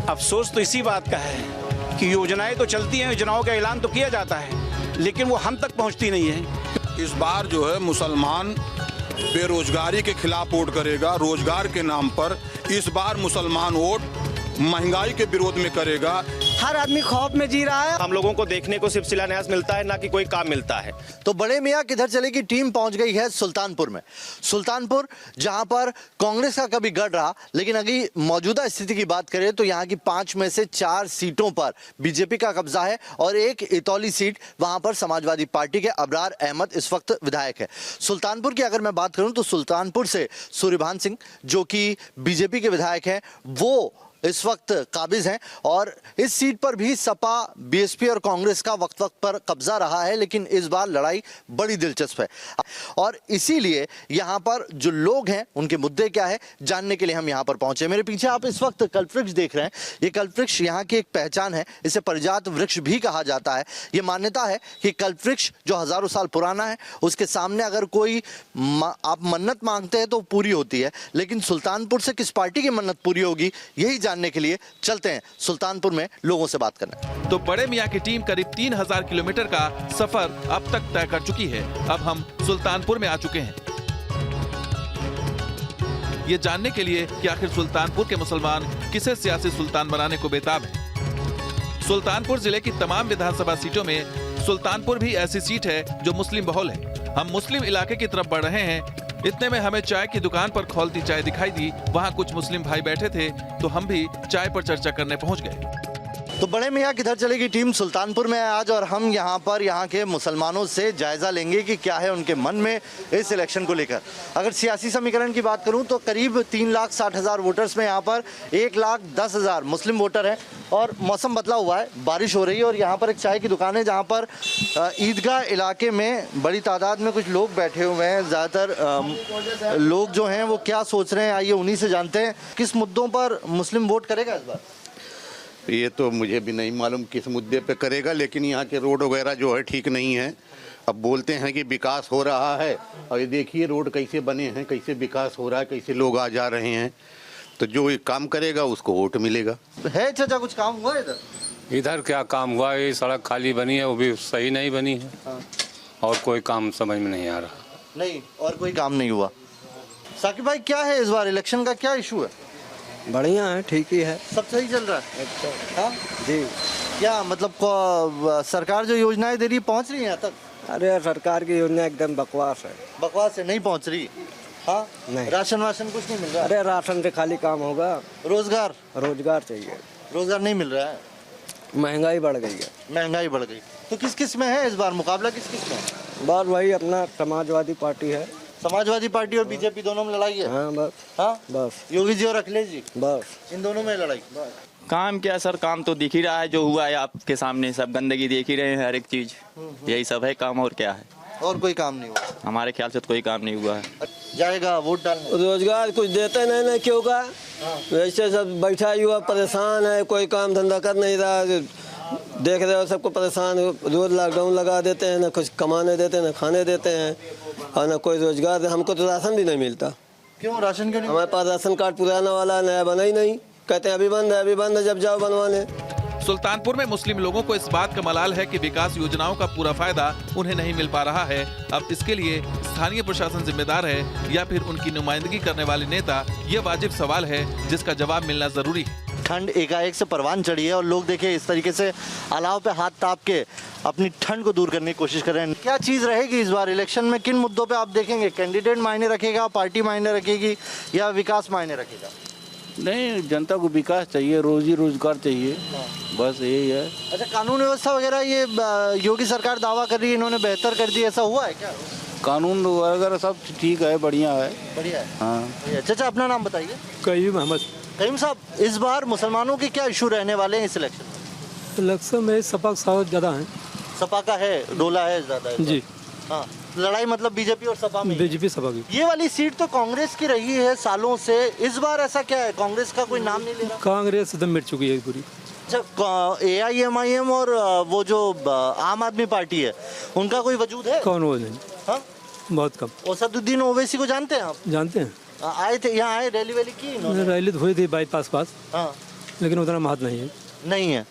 अफसोस तो इसी बात का है कि योजनाएं तो चलती हैं, योजनाओं का ऐलान तो किया जाता है, लेकिन वो हम तक पहुंचती नहीं है। इस बार जो है मुसलमान बेरोजगारी के खिलाफ वोट करेगा, रोजगार के नाम पर। इस बार मुसलमान वोट महंगाई के विरोध में करेगा। हर आदमी खौफ में जी रहा है। हम लोगों को देखने को सिर्फ शिलान्यास मिलता है, ना कि कोई काम मिलता है। तो बड़े मियाँ किधर चले की टीम पहुंच गई है सुल्तानपुर में। सुल्तानपुर जहां पर कांग्रेस का कभी गढ़ रहा, लेकिन अभी मौजूदा स्थिति की बात करें तो यहां की 5 में से 4 सीटों पर बीजेपी का कब्जा है और एक इतौली सीट वहां पर समाजवादी पार्टी के अबरार अहमद इस वक्त विधायक है। सुल्तानपुर की अगर मैं बात करूं तो सुल्तानपुर से सूर्यभान सिंह जो कि बीजेपी के विधायक हैं, वो इस वक्त काबिज हैं और इस सीट पर भी सपा, बीएसपी और कांग्रेस का वक्त वक्त पर कब्जा रहा है, लेकिन इस बार लड़ाई बड़ी दिलचस्प है और इसीलिए यहां पर जो लोग हैं उनके मुद्दे क्या है जानने के लिए हम यहां पर पहुंचे। मेरे पीछे आप इस वक्त कल्पवृक्ष देख रहे हैं। ये कल्पवृक्ष यहां की एक पहचान है, इसे परिजात वृक्ष भी कहा जाता है। ये मान्यता है कि कल्पवृक्ष जो हजारों साल पुराना है, उसके सामने अगर कोई आप मन्नत मांगते हैं तो पूरी होती है, लेकिन सुल्तानपुर से किस पार्टी की मन्नत पूरी होगी यही जानने के लिए चलते हैं सुल्तानपुर में लोगों से बात करने। तो बड़े मियाँ की टीम करीब 3000 किलोमीटर का सफर अब तक तय कर चुकी है। अब हम सुल्तानपुर में आ चुके हैं ये जानने के लिए कि आखिर सुल्तानपुर के मुसलमान किसे सियासी सुल्तान बनाने को बेताब हैं। सुल्तानपुर जिले की तमाम विधानसभा सीटों में सुल्तानपुर भी ऐसी सीट है जो मुस्लिम बहुल है। हम मुस्लिम इलाके की तरफ बढ़ रहे हैं, इतने में हमें चाय की दुकान पर खौलती चाय दिखाई दी। वहाँ कुछ मुस्लिम भाई बैठे थे तो हम भी चाय पर चर्चा करने पहुँच गए। तो बड़े मियाँ किधर चलेगी टीम सुल्तानपुर में है आज और हम यहाँ के मुसलमानों से जायजा लेंगे कि क्या है उनके मन में इस इलेक्शन को लेकर। अगर सियासी समीकरण की बात करूँ तो करीब 3,60,000 वोटर्स में यहाँ पर 1,10,000 मुस्लिम वोटर हैं और मौसम बदला हुआ है, बारिश हो रही है और यहाँ पर एक चाय की दुकान है जहाँ पर ईदगाह इलाके में बड़ी तादाद में कुछ लोग बैठे हुए हैं। ज़्यादातर लोग जो हैं वो क्या सोच रहे हैं आइए उन्हीं से जानते हैं। किस मुद्दों पर मुस्लिम वोट करेगा इस बार? ये तो मुझे भी नहीं मालूम किस मुद्दे पे करेगा, लेकिन यहाँ के रोड वगैरह जो है ठीक नहीं है। अब बोलते हैं कि विकास हो रहा है और ये देखिए रोड कैसे बने हैं, कैसे विकास हो रहा है, कैसे लोग आ जा रहे हैं। तो जो काम करेगा उसको वोट मिलेगा। है चाचा कुछ काम हुआ इधर? इधर क्या काम हुआ, ये सड़क खाली बनी है, वो भी सही नहीं बनी है। हाँ। और कोई काम समझ में नहीं आ रहा। नहीं, और कोई काम नहीं हुआ। साकिब भाई क्या है इस बार इलेक्शन का क्या इशू है? बढ़िया है, ठीक ही है, सब सही चल रहा है। अच्छा हाँ जी। क्या मतलब सरकार जो योजनाएं दे रही है पहुंच रही है यहाँ तक? अरे सरकार की योजना एकदम बकवास है। बकवास है, नहीं पहुंच रही। हाँ नहीं, राशन वाशन कुछ नहीं मिल रहा। अरे राशन से खाली काम होगा? रोजगार चाहिए। रोजगार नहीं मिल रहा है, महंगाई बढ़ गई है। महंगाई बढ़ गई। तो किस किस में है इस बार मुकाबला, किस किस में? बस वही अपना समाजवादी पार्टी है। समाजवादी पार्टी और बीजेपी दोनों में लड़ाई है। हाँ बस। हाँ बस योगी जी और अखिलेश जी, बस इन दोनों में लड़ाई। काम क्या सर, काम तो दिख ही रहा है, जो हुआ है आपके सामने, सब गंदगी देख ही रहे हैं, हर एक चीज यही सब है काम, और क्या है? और कोई काम नहीं हुआ हमारे ख्याल से तो कोई काम नहीं हुआ है। जाएगा वोट डालने। रोजगार कुछ देते नहीं ना, क्यों का? वैसे सब बैठा हुआ परेशान है, कोई काम धंधा कर नहीं रहा। देख रहे हो सबको परेशान, रोज लॉकडाउन लगा देते हैं, ना कुछ कमाने देते हैं, ना खाने देते हैं और ना कोई रोजगार। हमको तो राशन भी नहीं मिलता। क्यों राशन क्यों नहीं? हमारे पास राशन कार्ड पुराना वाला, नया बना ही नहीं। कहते हैं अभी बंद है, अभी बंद है, जब जाओ बनवाने। सुल्तानपुर में मुस्लिम लोगों को इस बात का मलाल है कि विकास योजनाओं का पूरा फायदा उन्हें नहीं मिल पा रहा है। अब इसके लिए स्थानीय प्रशासन जिम्मेदार है या फिर उनकी नुमाइंदगी करने वाले नेता? ये वाजिब सवाल है जिसका जवाब मिलना जरूरी है। ठंड एकाएक से परवान चढ़ी है और लोग देखिए इस तरीके से अलाव पे हाथ ताप के अपनी ठंड को दूर करने की कोशिश कर रहे हैं। क्या चीज़ रहेगी इस बार इलेक्शन में, किन मुद्दों पे आप देखेंगे? कैंडिडेट मायने रखेगा, पार्टी मायने रखेगी या विकास मायने रखेगा? नहीं, जनता को विकास चाहिए, रोजी रोजगार चाहिए। बस यही है। अच्छा, कानून व्यवस्था वगैरह ये योगी सरकार दावा कर रही है इन्होंने बेहतर कर दी, ऐसा हुआ है क्या? कानून वगैरह सब ठीक है, बढ़िया है। बढ़िया है। हाँ। चाचा अपना नाम बताइए। कयूम अहमद। कयूम साहब, इस बार मुसलमानों के क्या इशू रहने वाले हैं इस इलेक्शन में? इलेक्शन में सपा का ज़्यादा है। सपा का है, डोला है ज़्यादा है जी। हाँ, लड़ाई मतलब बीजेपी और सपा में। बीजेपी सपा की। ये वाली सीट तो कांग्रेस की रही है सालों से, इस बार ऐसा क्या है? कांग्रेस का कोई नाम नहीं ले रहा। कांग्रेस एकदम मिट चुकी है पूरी। अच्छा, AIMIM और वो जो आम आदमी पार्टी है उनका कोई वजूद है? कौन वो नहीं। हाँ, बहुत कम। असदुद्दीन ओवैसी को जानते हैं आप? जानते हैं, आए थे यहाँ, आए रैली वैली की इन्होंने? रैली तो हुई थी बाईपास पास। हाँ, लेकिन उतना महत्व नहीं है। नहीं है,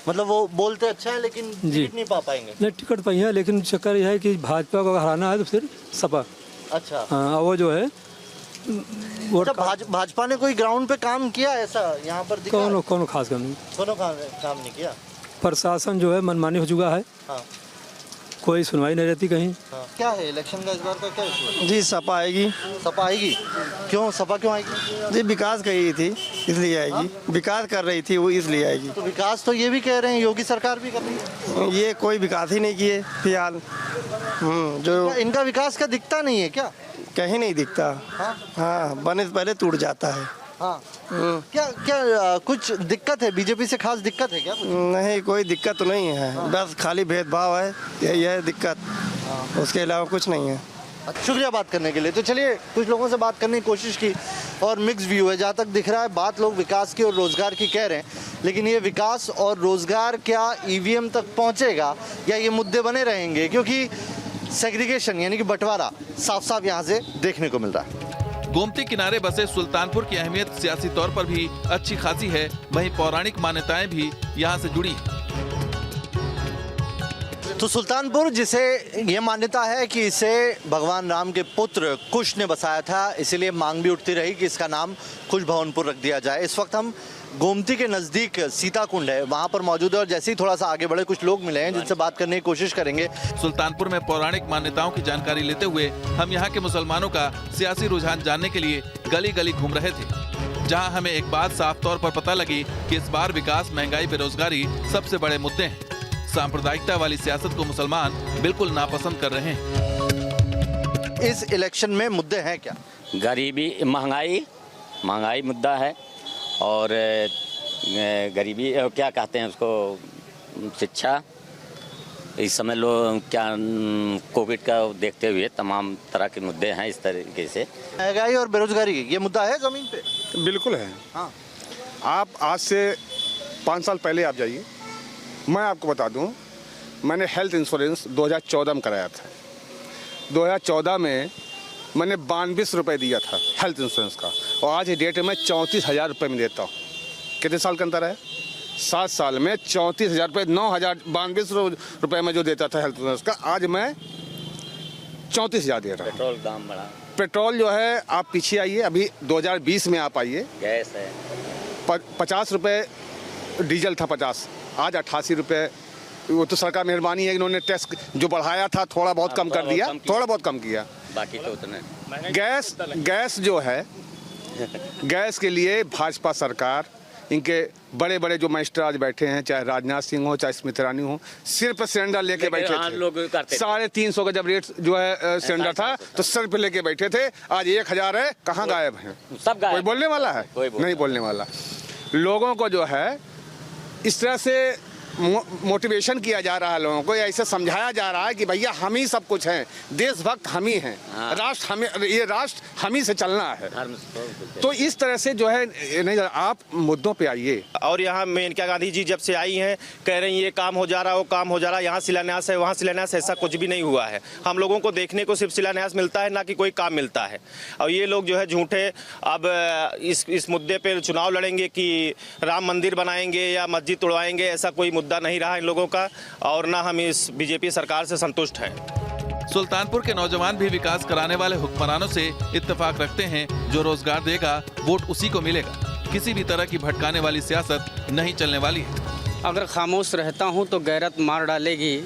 मतलब वो बोलते अच्छा है लेकिन जी। टिकट नहीं पा पाएंगे। नहीं, टिकट पाई है, लेकिन चक्कर यह है कि भाजपा को हराना है तो फिर सपा। अच्छा, हाँ, वो जो है वोट भाजपा ने कोई ग्राउंड पे काम किया ऐसा यहाँ पर दिखा? कौन खास काम नहीं। कोनो काम नहीं किया। प्रशासन जो है मनमानी हो चुका है। हाँ। कोई सुनवाई नहीं रहती कहीं। हाँ। क्या है इलेक्शन का इस बार का क्या इशू है? जी सपा आएगी। सपा आएगी? क्यों सपा क्यों आएगी? जी विकास कर रही थी इसलिए आएगी। विकास कर रही थी वो इसलिए आएगी। तो विकास तो ये भी कह रहे हैं योगी सरकार भी कर रही है। ये कोई विकास ही नहीं किए फिलहाल। जो इनका विकास का दिखता नहीं है क्या? कहीं नहीं दिखता। हाँ, बने से पहले टूट जाता है। हाँ। क्या कुछ दिक्कत है? बीजेपी से खास दिक्कत है क्या? नहीं, कोई दिक्कत तो नहीं है, बस खाली भेदभाव है, यही है दिक्कत, उसके अलावा कुछ नहीं है। शुक्रिया बात करने के लिए। तो चलिए कुछ लोगों से बात करने की कोशिश की और मिक्स व्यू है। जहाँ तक दिख रहा है बात लोग विकास की और रोजगार की कह रहे हैं, लेकिन ये विकास और रोजगार क्या ईवीएम तक पहुँचेगा या ये मुद्दे बने रहेंगे? क्योंकि सेग्रीगेशन यानी कि बंटवारा साफ साफ यहाँ से देखने को मिल रहा है। गोमती किनारे बसे सुल्तानपुर की अहमियत सियासी तौर पर भी अच्छी खासी है, वहीं पौराणिक मान्यताएं भी यहाँ से जुड़ी हैं। तो सुल्तानपुर, जिसे ये मान्यता है कि इसे भगवान राम के पुत्र कुश ने बसाया था, इसीलिए मांग भी उठती रही कि इसका नाम कुश भवनपुर रख दिया जाए। इस वक्त हम गोमती के नज़दीक सीता कुंड है वहाँ पर मौजूद है और जैसे ही थोड़ा सा आगे बढ़े कुछ लोग मिले हैं जिनसे बात करने की कोशिश करेंगे। सुल्तानपुर में पौराणिक मान्यताओं की जानकारी लेते हुए हम यहाँ के मुसलमानों का सियासी रुझान जानने के लिए गली गली घूम रहे थे, जहाँ हमें एक बात साफ तौर पर पता लगी कि इस बार विकास, महंगाई, बेरोजगारी सबसे बड़े मुद्दे हैं। सांप्रदायिकता वाली सियासत को मुसलमान बिल्कुल नापसंद कर रहे हैं। इस इलेक्शन में मुद्दे हैं क्या? गरीबी, महंगाई मुद्दा है और गरीबी, क्या कहते हैं उसको, शिक्षा, इस समय लोग क्या कोविड का देखते हुए तमाम तरह के मुद्दे हैं। इस तरीके से महंगाई और बेरोजगारी ये मुद्दा है जमीन पे? बिल्कुल है। हाँ। आप आज से 5 साल पहले आप जाइए, मैं आपको बता दूं, मैंने हेल्थ इंश्योरेंस 2014 में कराया था। 2014 में मैंने 92 रुपये दिया था हेल्थ इंश्योरेंस का, और आज की डेट में 34,000 रुपये में देता हूँ। कितने साल का अंतर है? 7 साल में 34,000 रुपये, 9,092 रुपये में जो देता था हेल्थ इंश्योरेंस का, आज मैं 34,000 दे रहा हूँ। पेट्रोल दाम बढ़ा, पेट्रोल जो है, आप पीछे आइए, अभी 2020 में आप आइए, गैस है 50 रुपये डीजल था, 50, आज 88 रुपये। वो तो सरकार मेहरबानी है, इन्होंने टैक्स जो बढ़ाया था थोड़ा बहुत कम कर दिया, थोड़ा बहुत कम किया, बाकी तो उतने। गैस जो है, गैस के लिए भाजपा सरकार, इनके बड़े बड़े जो मिनिस्टर आज बैठे हैं, चाहे राजनाथ सिंह हो, चाहे स्मृति ईरानी हो, सिर्फ सिलेंडर लेके बैठे थे। 350 का जब रेट जो है सिलेंडर था तो सिर्फ लेके बैठे थे, आज 1,000 है, कहाँ गायब है? सब गायब। कोई बोलने वाला है? नहीं बोलने वाला। लोगों को जो है इस तरह से मोटिवेशन किया जा रहा है, लोगों को ऐसे समझाया जा रहा है कि भैया हम ही सब कुछ हैं, देशभक्त हम ही हैं, राष्ट्र हमें, ये राष्ट्र हम ही से चलना है। तो इस तरह से जो है नहीं, आप मुद्दों पे आइए। और यहाँ मेनका गांधी जी जब से आई हैं कह रही हैं ये काम हो जा रहा, वो काम हो जा रहा, यहाँ शिलान्यास है, वहाँ शिलान्यास, ऐसा कुछ भी नहीं हुआ है। हम लोगों को देखने को सिर्फ शिलान्यास मिलता है, ना कि कोई काम मिलता है। और ये लोग जो है झूठे अब इस मुद्दे पर चुनाव लड़ेंगे कि राम मंदिर बनाएंगे या मस्जिद तोड़वाएंगे, ऐसा कोई मुद्दा नहीं रहा इन लोगों का, और ना हम इस बीजेपी सरकार से संतुष्ट हैं। सुल्तानपुर के नौजवान भी विकास कराने वाले हुक्मरानों से इत्तेफाक रखते हैं। जो रोजगार देगा वोट उसी को मिलेगा। किसी भी तरह की भटकाने वाली सियासत नहीं चलने वाली है। अगर खामोश रहता हूं तो गैरत मार डालेगी,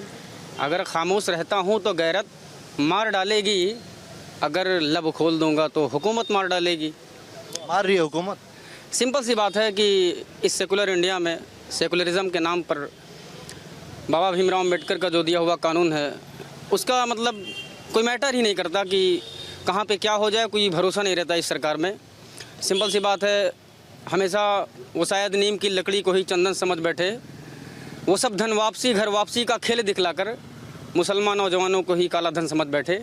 अगर खामोश रहता हूं तो गैरत मार डालेगी, अगर लब खोल दूंगा तो हुकूमत मार डालेगी। मार रही है हुकूमत? सिंपल सी बात है कि इस सेकुलर इंडिया में, सेकुलरिज्म के नाम पर बाबा भीमराव अम्बेडकर का जो दिया हुआ कानून है, उसका मतलब कोई मैटर ही नहीं करता कि कहाँ पे क्या हो जाए, कोई भरोसा नहीं रहता इस सरकार में। सिंपल सी बात है, हमेशा वो शायद नीम की लकड़ी को ही चंदन समझ बैठे, वो सब धन वापसी, घर वापसी का खेल दिखलाकर मुसलमान नौजवानों को ही काला धन समझ बैठे।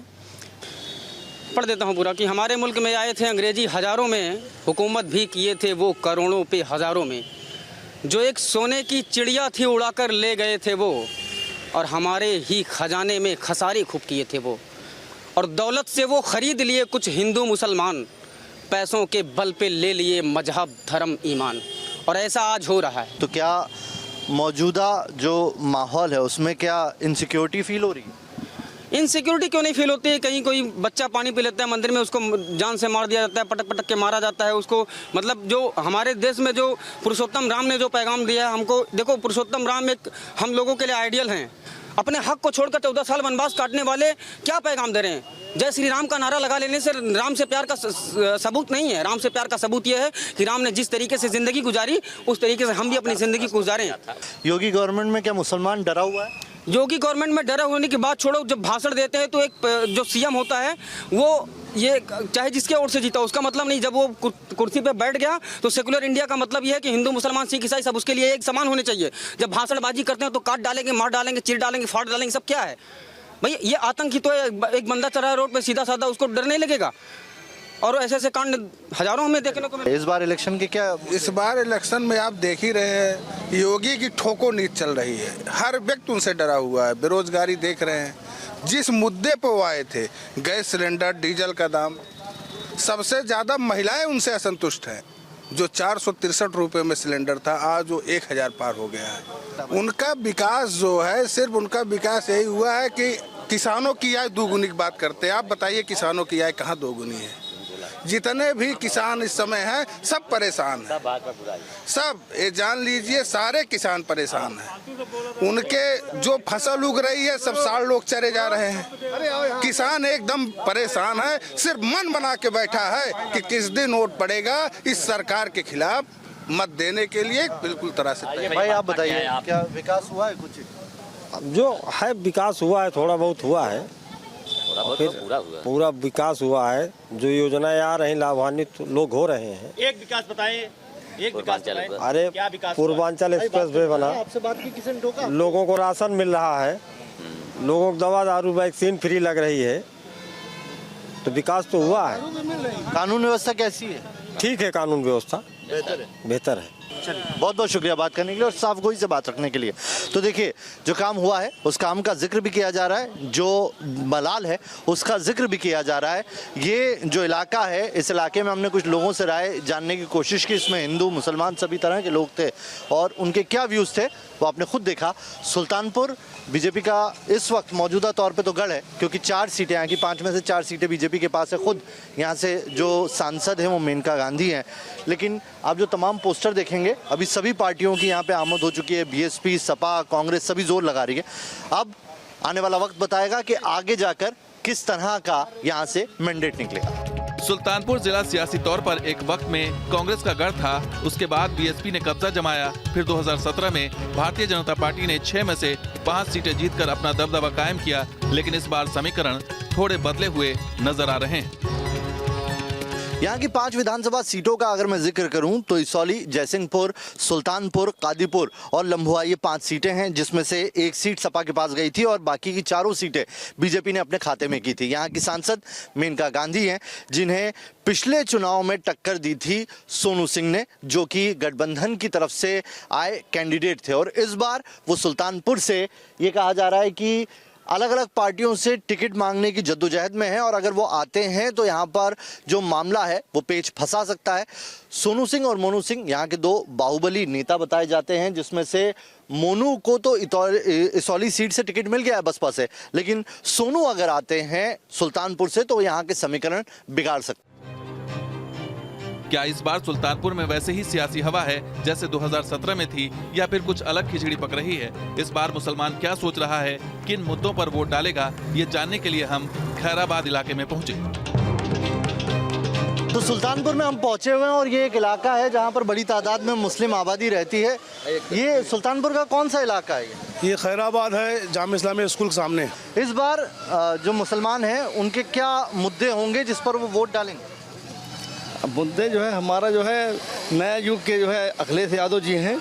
पढ़ देता हूँ पूरा कि हमारे मुल्क में आए थे अंग्रेजी हज़ारों में, हुकूमत भी किए थे वो करोड़ों पे हज़ारों में, जो एक सोने की चिड़िया थी उड़ाकर ले गए थे वो, और हमारे ही खजाने में खसारे खूब किए थे वो, और दौलत से वो ख़रीद लिए कुछ हिंदू मुसलमान, पैसों के बल पे ले लिए मजहब धर्म ईमान, और ऐसा आज हो रहा है। तो क्या मौजूदा जो माहौल है उसमें क्या इनसिक्योरिटी फील हो रही है? इनसिक्योरिटी क्यों नहीं फील होती है? कहीं कोई बच्चा पानी पी लेता है मंदिर में, उसको जान से मार दिया जाता है, पटक पटक के मारा जाता है उसको। मतलब जो हमारे देश में जो पुरुषोत्तम राम ने जो पैगाम दिया है हमको, देखो पुरुषोत्तम राम एक हम लोगों के लिए आइडियल हैं। अपने हक को छोड़कर 14 साल वनवास काटने वाले क्या पैगाम दे रहे हैं? जय श्री राम का नारा लगा लेने से राम से प्यार का सबूत नहीं है। राम से प्यार का सबूत यह है कि राम ने जिस तरीके से जिंदगी गुजारी उस तरीके से हम भी अपनी जिंदगी गुजारें। योगी गवर्नमेंट में क्या मुसलमान डरा हुआ है? योगी गवर्नमेंट में डरा होने की बात छोड़ो, जब भाषण देते हैं तो एक जो सीएम होता है वो ये चाहे जिसके ओर से जीता उसका मतलब नहीं, जब वो कुर्सी पे बैठ गया तो सेकुलर इंडिया का मतलब ये है कि हिंदू मुसलमान सिख ईसाई सब उसके लिए एक समान होने चाहिए। जब भाषणबाजी करते हैं तो काट डालेंगे, मार डालेंगे, चीर डालेंगे, फाड़ डालेंगे, सब क्या है भाई? ये आतंक ही तो है। एक बंदा चल रहा है रोड पे सीधा साधा, उसको डर नहीं लगेगा? और ऐसे ऐसे कांड हजारों हमें देखने को मिले। इस बार इलेक्शन के क्या? इस बार इलेक्शन में आप देख ही रहे हैं, योगी की ठोको नीति चल रही है। हर व्यक्ति उनसे डरा हुआ है। बेरोजगारी देख रहे हैं, जिस मुद्दे पर वो आए थे, गैस सिलेंडर, डीजल का दाम, सबसे ज़्यादा महिलाएं उनसे असंतुष्ट हैं। जो 463 रुपये में सिलेंडर था आज वो 1000 पार हो गया है। उनका विकास जो है, सिर्फ उनका विकास यही हुआ है कि किसानों की आय दोगुनी की बात करते हैं। आप बताइए किसानों की आय कहाँ दोगुनी है? जितने भी किसान इस समय हैं सब परेशान हैं, सब ये जान लीजिए सारे किसान परेशान हैं। उनके जो फसल उग रही है सब 60 लोग चरे जा रहे हैं। किसान एकदम परेशान है, सिर्फ मन बना के बैठा है कि किस दिन वोट पड़ेगा इस सरकार के खिलाफ मत देने के लिए बिल्कुल तरह से। भाई आप बताइए क्या विकास हुआ है? कुछ जो है विकास हुआ है, थोड़ा बहुत हुआ है, फिर पूरा विकास हुआ है। जो योजनाएं आ रही लाभान्वित लोग हो रहे हैं। एक विकास बताएं, एक विकास बताएं। अरे पूर्वांचल एक्सप्रेस वे बना, आपसे बात की किसी ने टोका? लोगों को राशन मिल रहा है, लोगों को दवा दारू वैक्सीन फ्री लग रही है, तो विकास तो हुआ है। कानून व्यवस्था कैसी है? ठीक है, कानून व्यवस्था बेहतर है। बहुत बहुत शुक्रिया बात करने के लिए और साफ गोई से बात रखने के लिए। तो देखिए जो काम हुआ है उस काम का जिक्र भी किया जा रहा है, जो मलाल है उसका जिक्र भी किया जा रहा है। ये जो इलाका है, इस इलाके में हमने कुछ लोगों से राय जानने की कोशिश की। इसमें हिंदू मुसलमान सभी तरह के लोग थे और उनके क्या व्यूज़ थे वो आपने खुद देखा। सुल्तानपुर बीजेपी का इस वक्त मौजूदा तौर पे तो गढ़ है, क्योंकि 4 सीटें यहाँ की 5 में से 4 सीटें बीजेपी के पास है। खुद यहाँ से जो सांसद हैं वो मेनका गांधी हैं। लेकिन आप जो तमाम पोस्टर देखेंगे, अभी सभी पार्टियों की यहाँ पे आमद हो चुकी है। बीएसपी, सपा, कांग्रेस सभी जोर लगा रही है। अब आने वाला वक्त बताएगा कि आगे जाकर किस तरह का यहाँ से मैंडेट निकलेगा। सुल्तानपुर जिला सियासी तौर पर एक वक्त में कांग्रेस का गढ़ था, उसके बाद बीएसपी ने कब्जा जमाया। फिर 2017 में भारतीय जनता पार्टी ने 6 में से 5 सीटें जीतकर अपना दबदबा कायम किया। लेकिन इस बार समीकरण थोड़े बदले हुए नजर आ रहे हैं। यहाँ की 5 विधानसभा सीटों का अगर मैं जिक्र करूं तो इसौली, जयसिंहपुर, सुल्तानपुर, कादीपुर और लम्भुआ ये 5 सीटें हैं, जिसमें से 1 सीट सपा के पास गई थी और बाकी की 4 सीटें बीजेपी ने अपने खाते में की थी। यहाँ की सांसद मेनका गांधी हैं, जिन्हें पिछले चुनाव में टक्कर दी थी सोनू सिंह ने, जो कि गठबंधन की तरफ से आए कैंडिडेट थे। और इस बार वो सुल्तानपुर से ये कहा जा रहा है कि अलग अलग पार्टियों से टिकट मांगने की जद्दोजहद में है और अगर वो आते हैं तो यहाँ पर जो मामला है वो पेच फंसा सकता है। सोनू सिंह और मोनू सिंह यहाँ के 2 बाहुबली नेता बताए जाते हैं, जिसमें से मोनू को तो इसौली सीट से टिकट मिल गया है बसपा से, लेकिन सोनू अगर आते हैं सुल्तानपुर से तो यहाँ के समीकरण बिगाड़ सकते हैं। क्या इस बार सुल्तानपुर में वैसे ही सियासी हवा है जैसे 2017 में थी, या फिर कुछ अलग खिचड़ी पक रही है? इस बार मुसलमान क्या सोच रहा है, किन मुद्दों पर वोट डालेगा, ये जानने के लिए हम खैराबाद इलाके में पहुंचे। तो सुल्तानपुर में हम पहुंचे हुए हैं और ये एक इलाका है जहां पर बड़ी तादाद में मुस्लिम आबादी रहती है। ये सुल्तानपुर का कौन सा इलाका है? ये खैराबाद है, जामिया इस्लामिया स्कूल के सामने। इस बार जो मुसलमान हैं उनके क्या मुद्दे होंगे जिस पर वो वोट डालेंगे? मुद्दे जो है हमारा जो है नया युग के जो है अखिलेश यादव जी हैं,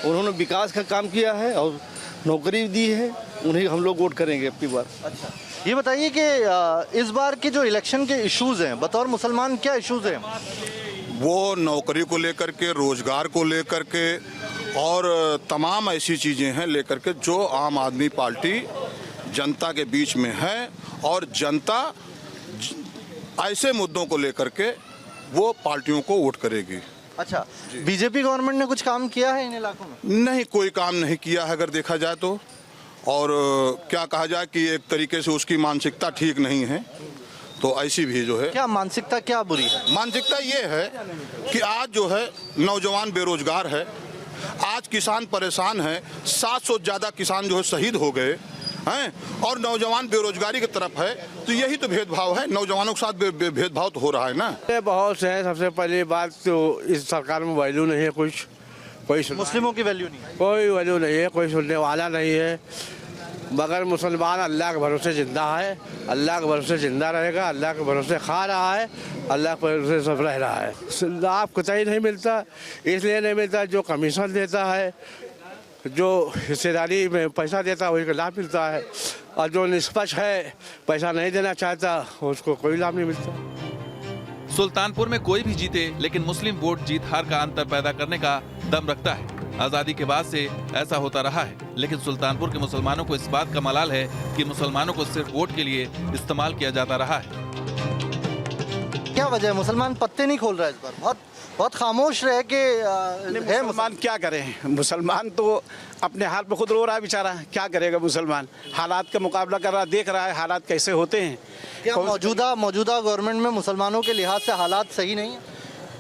उन्होंने विकास का काम किया है और नौकरी दी है, उन्हें हम लोग वोट करेंगे अब की बार। अच्छा, ये बताइए कि इस बार के जो इलेक्शन के इश्यूज हैं, बतौर मुसलमान क्या इश्यूज हैं? वो नौकरी को लेकर के, रोजगार को लेकर के और तमाम ऐसी चीज़ें हैं लेकर के जो आम आदमी पार्टी जनता के बीच में है और जनता ऐसे मुद्दों को लेकर के वो पार्टियों को वोट करेगी। अच्छा, बीजेपी गवर्नमेंट ने कुछ काम किया है इन इलाकों में? नहीं, कोई काम नहीं किया है अगर देखा जाए तो। और क्या कहा जाए कि एक तरीके से उसकी मानसिकता ठीक नहीं है, तो ऐसी भी जो है। क्या मानसिकता क्या बुरी है? मानसिकता ये है कि आज जो है नौजवान बेरोजगार है, आज किसान परेशान है, 700 ज़्यादा किसान जो है शहीद हो गए हैं, और नौजवान बेरोजगारी की तरफ है। तो यही तो भेदभाव है, नौजवानों के साथ भेदभाव तो हो रहा है ना। बहुत से है। सबसे पहली बात तो इस सरकार में वैल्यू नहीं है, कुछ कोई मुस्लिमों की वैल्यू नहीं है, कोई वैल्यू नहीं है, कोई सुनने वाला नहीं है। मगर मुसलमान अल्लाह के भरोसे जिंदा है, अल्लाह के भरोसे जिंदा रहेगा, अल्लाह के भरोसे खा रहा है, अल्लाह के भरोसे सब रह रहा है। लाभ कतई नहीं मिलता, इसलिए नहीं मिलता जो कमीशन देता है, जो हिस्सेदारी में पैसा देता है वही का लाभ मिलता है, और जो निष्पक्ष है पैसा नहीं देना चाहता उसको कोई लाभ नहीं मिलता। सुल्तानपुर में कोई भी जीते, लेकिन मुस्लिम वोट जीत हार का अंतर पैदा करने का दम रखता है। आजादी के बाद से ऐसा होता रहा है, लेकिन सुल्तानपुर के मुसलमानों को इस बात का मलाल है कि मुसलमानों को सिर्फ वोट के लिए इस्तेमाल किया जाता रहा है। क्या वजह है? मुसलमान पत्ते नहीं खोल रहा है इस बार, बहुत खामोश रह के है। मुसलमान क्या करें? मुसलमान तो अपने हाल पे खुद रो रहा है बेचारा, क्या करेगा मुसलमान? हालात का मुकाबला कर रहा, देख रहा है हालात कैसे होते हैं। क्या मौजूदा गवर्नमेंट में मुसलमानों के लिहाज से हालात सही नहीं है?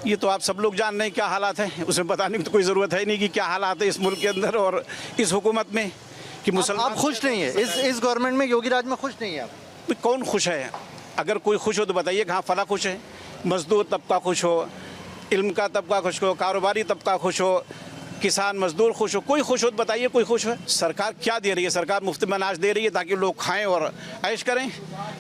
ये तो आप सब लोग जान रहे हैं क्या हालात हैं, उसमें बताने की तो कोई ज़रूरत है नहीं कि क्या हालात है इस मुल्क के अंदर और इस हुकूमत में कि मुसलमान। आप खुश नहीं है इस गवर्नमेंट में? योगी राज में खुश नहीं है आप? कौन खुश है? अगर कोई खुश हो तो बताइए कहाँ फला खुश है? मजदूर तबका खुश हो, इल्म का तबका खुश हो, कारोबारी तबका खुश हो, किसान मजदूर खुश हो, कोई खुश हो तो बताइए कोई खुश है? सरकार क्या दे रही है? सरकार मुफ्त में अनाज दे रही है ताकि लोग खाएं और ऐश करें,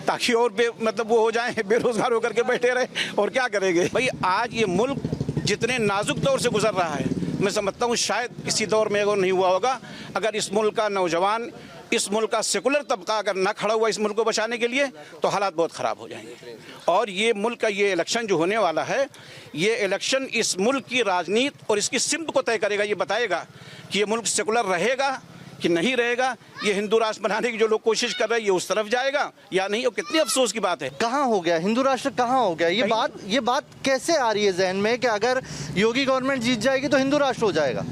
ताकि और मतलब वो हो जाएं, बेरोजगार होकर के बैठे रहे, और क्या करेंगे भाई? आज ये मुल्क जितने नाजुक दौर से गुजर रहा है, मैं समझता हूँ शायद इसी दौर में अगर नहीं हुआ होगा अगर इस मुल्क का नौजवान, इस मुल्क का सेकुलर तबका अगर ना खड़ा हुआ इस मुल्क को बचाने के लिए, तो हालात बहुत ख़राब हो जाएंगे। और ये मुल्क का ये इलेक्शन जो होने वाला है, ये इलेक्शन इस मुल्क की राजनीति और इसकी सिमत को तय करेगा। ये बताएगा कि ये मुल्क सेकुलर रहेगा कि नहीं रहेगा, ये हिंदू राष्ट्र बनाने की जो लोग कोशिश कर रहे हैं ये उस तरफ जाएगा या नहीं। और कितनी अफसोस की बात है, कहाँ हो गया हिंदू राष्ट्र, कहाँ हो गया? ये बात कैसे आ रही है जहन में कि अगर योगी गवर्नमेंट जीत जाएगी तो हिंदू राष्ट्र हो जाएगा?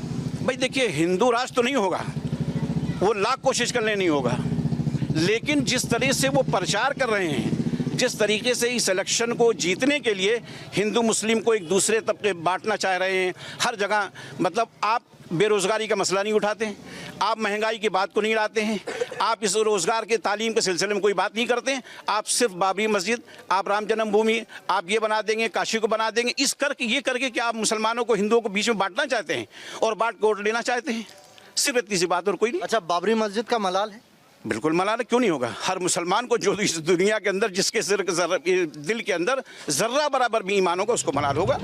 भाई देखिए, हिंदू राष्ट्र तो नहीं होगा, वो लाख कोशिश करने नहीं होगा, लेकिन जिस तरह से वो प्रचार कर रहे हैं, जिस तरीके से इस इलेक्शन को जीतने के लिए हिंदू मुस्लिम को एक दूसरे तबके बांटना चाह रहे हैं हर जगह। मतलब आप बेरोज़गारी का मसला नहीं उठाते हैं, आप महंगाई की बात को नहीं लाते हैं, आप इस रोज़गार के तालीम के सिलसिले में कोई बात नहीं करते हैं, आप सिर्फ बाबरी मस्जिद, आप राम जन्मभूमि, आप ये बना देंगे, काशी को बना देंगे, ये करके कि आप मुसलमानों को हिंदुओं को बीच में बांटना चाहते हैं और बांट के वोट लेना चाहते हैं, सिर्फ इतनी सी बात और कोई नहीं। अच्छा, बाबरी मस्जिद का मलाल है? बिल्कुल मलाल है, क्यों नहीं होगा? हर मुसलमान को जो इस दुनिया के अंदर जिसके दिल के अंदर जर्रा बराबर भी ईमान होगा उसको मलाल होगा।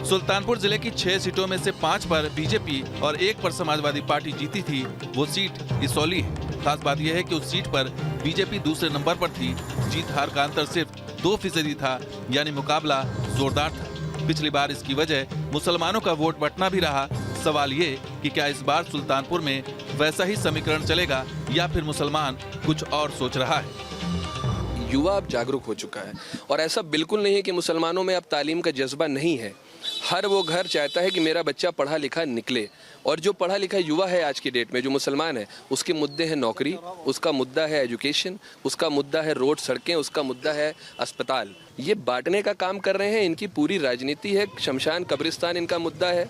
सुल्तानपुर जिले की 6 सीटों में से 5 पर बीजेपी और 1 पर समाजवादी पार्टी जीती थी। वो सीट इसौली है। खास बात यह है कि उस सीट पर बीजेपी दूसरे नंबर पर थी। जीत हार का अंतर सिर्फ 2% था, यानी मुकाबला जोरदार था। पिछली बार इसकी वजह मुसलमानों का वोट बंटना भी रहा। सवाल ये कि क्या इस बार सुल्तानपुर में वैसा ही समीकरण चलेगा या फिर मुसलमान कुछ और सोच रहा है? युवा अब जागरूक हो चुका है और ऐसा बिल्कुल नहीं है कि मुसलमानों में अब तालीम का जज्बा नहीं है। हर वो घर चाहता है कि मेरा बच्चा पढ़ा लिखा निकले, और जो पढ़ा लिखा युवा है आज की डेट में, जो मुसलमान है, उसके मुद्दे हैं नौकरी, उसका मुद्दा है एजुकेशन, उसका मुद्दा है रोड सड़कें, उसका मुद्दा है अस्पताल। ये बांटने का काम कर रहे हैं, इनकी पूरी राजनीति है। शमशान कब्रिस्तान इनका मुद्दा है,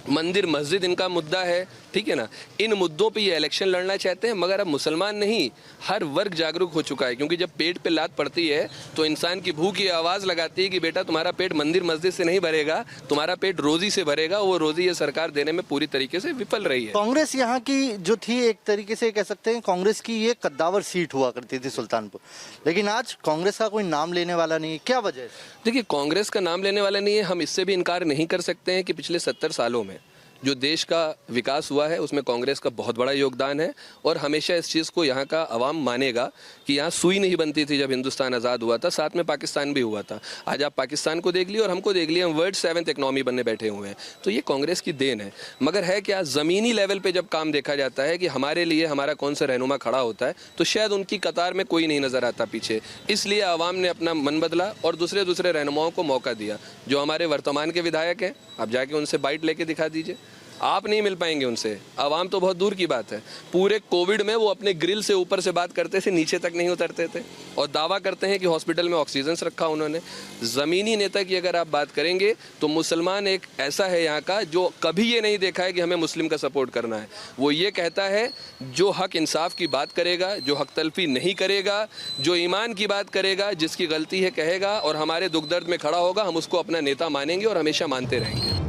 मंदिर मस्जिद इनका मुद्दा है, ठीक है ना। इन मुद्दों पे ये इलेक्शन लड़ना चाहते हैं, मगर अब मुसलमान नहीं, हर वर्ग जागरूक हो चुका है। क्योंकि जब पेट पे लात पड़ती है तो इंसान की भूख ये आवाज़ लगाती है कि बेटा तुम्हारा पेट मंदिर मस्जिद से नहीं भरेगा, तुम्हारा पेट रोजी से भरेगा। वो रोजी ये सरकार देने में पूरी तरीके से विफल रही है। कांग्रेस यहाँ की जो थी, एक तरीके से कह सकते हैं कांग्रेस की ये कद्दावर सीट हुआ करती थी सुल्तानपुर, लेकिन आज कांग्रेस का कोई नाम लेने वाला नहीं है। क्या वजह है? देखिए, कांग्रेस का नाम लेने वाला नहीं है, हम इससे भी इनकार नहीं कर सकते हैं कि पिछले 70 सालों में जो देश का विकास हुआ है उसमें कांग्रेस का बहुत बड़ा योगदान है और हमेशा इस चीज़ को यहाँ का अवाम मानेगा कि यहाँ सुई नहीं बनती थी जब हिंदुस्तान आज़ाद हुआ था, साथ में पाकिस्तान भी हुआ था। आज आप पाकिस्तान को देख लिए और हमको देख लिए, हम वर्ल्ड 7th इकनॉमी बनने बैठे हुए हैं। तो ये कांग्रेस की देन है। मगर है क्या, ज़मीनी लेवल पे जब काम देखा जाता है कि हमारे लिए हमारा कौन सा रहनुमा खड़ा होता है, तो शायद उनकी कतार में कोई नहीं नज़र आता पीछे। इसलिए आवाम ने अपना मन बदला और दूसरे रहनुमाओं को मौका दिया। जो हमारे वर्तमान के विधायक हैं, आप जाके उनसे बाइट लेके दिखा दीजिए, आप नहीं मिल पाएंगे उनसे। आवाम तो बहुत दूर की बात है। पूरे कोविड में वो अपने ग्रिल से ऊपर से बात करते थे, नीचे तक नहीं उतरते थे और दावा करते हैं कि हॉस्पिटल में ऑक्सीजन रखा उन्होंने। ज़मीनी नेता की अगर आप बात करेंगे तो मुसलमान एक ऐसा है यहाँ का जो कभी ये नहीं देखा है कि हमें मुस्लिम का सपोर्ट करना है। वो ये कहता है जो हक इंसाफ की बात करेगा, जो हक तलफी नहीं करेगा, जो ईमान की बात करेगा, जिसकी गलती है कहेगा और हमारे दुख दर्द में खड़ा होगा, हम उसको अपना नेता मानेंगे और हमेशा मानते रहेंगे।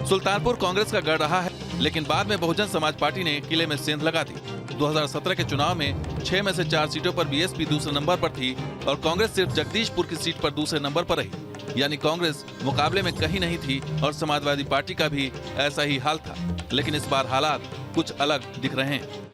सुल्तानपुर कांग्रेस का गढ़ रहा है, लेकिन बाद में बहुजन समाज पार्टी ने किले में सेंध लगा दी। 2017 के चुनाव में 6 में से 4 सीटों पर बीएसपी दूसरे नंबर पर थी और कांग्रेस सिर्फ जगदीशपुर की सीट पर दूसरे नंबर पर रही। यानी कांग्रेस मुकाबले में कहीं नहीं थी और समाजवादी पार्टी का भी ऐसा ही हाल था। लेकिन इस बार हालात कुछ अलग दिख रहे हैं।